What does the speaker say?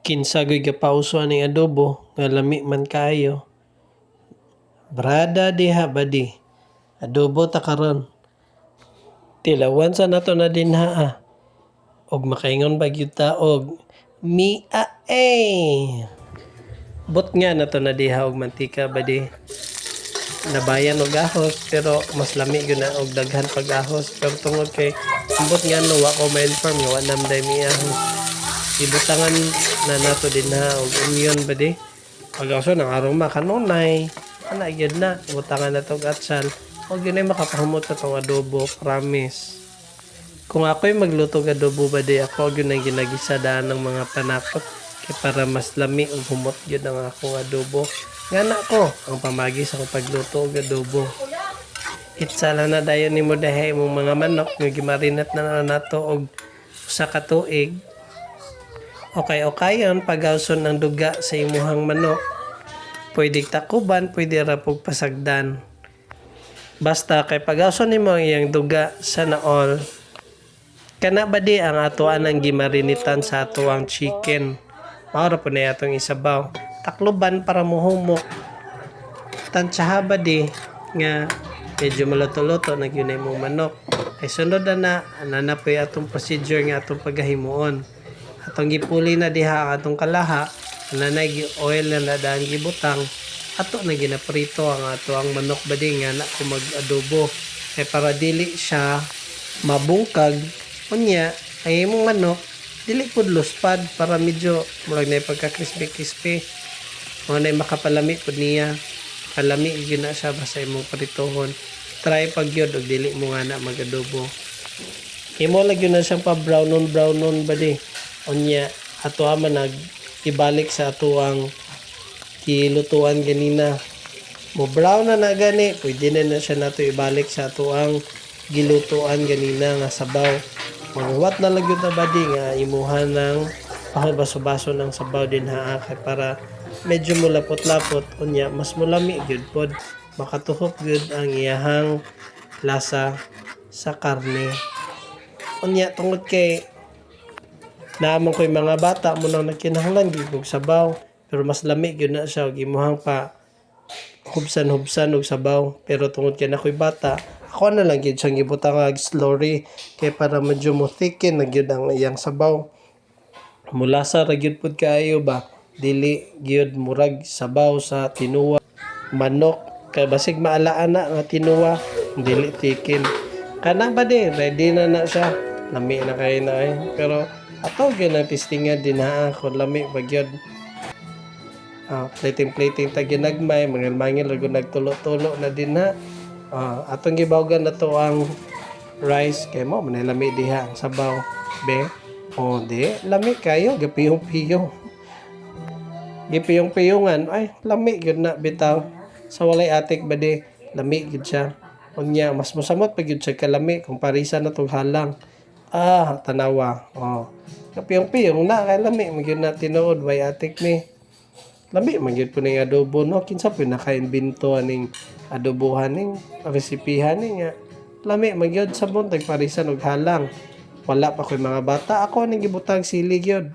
Kinsa gyud gapauso ning adobo nga lami man kaayo. Brada diha badi. Adobo ta karon. Tilawan sa nato na dinha. Og makaingon ba gyud ta og Mia But nga nato na diha og mantika badi. Nabayan og ahos pero mas lami gyud na og daghan pag ahos pero tungod kay ambot nga no wa ko ma-inform nga wa nam day mi ahos. Ibutangan na nato dinha og onion badi. Pag-aso ng aroma kanunay. Ana gyud na ibutangan na to og atsal. Og yun ay makapahumot na tong adobo, promise. Kung ako'y magluto og adobo badi, ako gyud ang ginagisadaan ng mga panakot kay para mas lami ug humot gyud ang akong adobo. Ngana ko ang pamagi sa akong pagluto og adobo. Itsala na dayon nimo dahi imong mga manok nga gimarinat na nato og usa ka tuig. Okay-okayon pag-awson ng duga sa imuhang manok. Pwede takuban, pwede ra pug pasagdan. Basta kay pag-awson nimo ang iyang duga sa naol. Kana badi ang atoan ang gimarinitan sa atoang chicken. Mao ra po na atong isabaw. Takloban para muhumok. Tansyaha badi nga medyo maluto-luto na gyud imong manok. Ay sunod na po atong procedure nga atong paghahimuon. Atong gipuli na diha ang atong kalaha, nanay oil na nadaan gibutang, ato na ginaprito ang ato ang manok badi nga na ko mag-adobo. Kay para dili siya mabungkag, unya ay imong manok dili pud luspad para medyo murag na pagka-crispy. Mo na makapalami pud niya. Kalami gyud na siya basta imong pritohon. Try pag gyud og dili mo nga na mag-adobo. Imo lang yun na siyang pa-brownon badi. Unya, ato man ibalik sa ato ang kilutuan ganina. Mo brown na gani, pwede na siya nato ibalik sa ato ang gilutuan ganina nga sabaw. Maghuwat na lang yun na badi nga imuhan ng baso-baso ng sabaw din kay para medyo mulapot-lapot. Unya, mas mulami gyud pod. Makatuhok gyud ang iyahang lasa sa karne. Unya, tungod kay naamang ko'y mga bata mo nang nagkinahanglan gyud og sabaw pero mas lami gyud na siya og imuhang pa hubsan og sabaw pero tungod kay nako'y bata ako na lang gyud siyang gibutang og slurry kay para medyo mo thicken na gyud ang iyang sabaw. Mulasa ra gyud pud kaayo ba dili gyud murag sabaw sa tinuwa manok kay basig maalaan na nga tinuwa dili thicken. Kana ba di ready na siya lami na kay na pero ato gyud ang testingan din kung lami ba gyud. Plating ta ginagmay mangil-mangil ug nagtulo-tulo na din atong gibawgan na to ang rice kay mo man lami diha ang sabaw be. Di lami kayo gapiyong-piyong. Gipiyong-piyongan ay lami gyud na bitaw. Sa walay atik ba di lami gyud siya. Unya mas mosamot pa gyud siya kalami kung parisa na tong halang. Tanawa. Kapiyong-piyong na kay lami magyud na tinuod way atik mi. Lami magyud po ning adobo no kinsa po naka-imbento aning adobohan ning resipihan ning lami magyud sabon tag parisan og halang. Wala pa ko'y mga bata ako ning gibutang sili gyud.